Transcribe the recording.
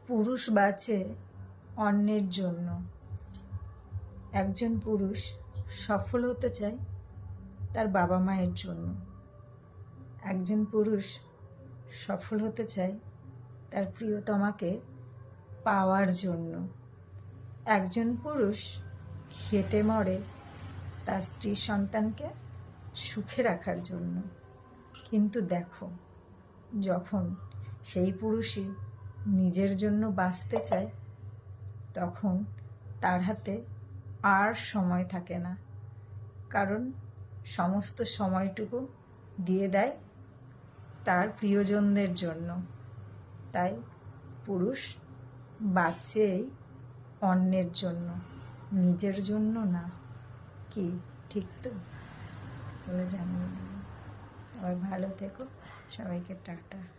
পুরুষ বাঁচে অন্যের জন্য। একজন পুরুষ সফল হতে চায় তার বাবা মায়ের জন্য। একজন পুরুষ সফল হতে চায় তার প্রিয়তমাকে পাওয়ার জন্য। একজন পুরুষ খেটে মরে তার স্ত্রী সন্তানকে সুখে রাখার জন্য। কিন্তু দেখো, যখন সেই পুরুষই নিজের জন্য বাঁচতে চায়, তখন তার হাতে আর সময় থাকে না, কারণ সমস্ত সময়টুকু দিয়ে দেয় তার প্রিয়জনদের জন্য। তাই পুরুষ বাঁচেই অন্যের জন্য, নিজের জন্য না। কি ঠিক তো? বলে জানিয়ে দিই। সবাই ভালো থেকো, সবাইকে টাটা।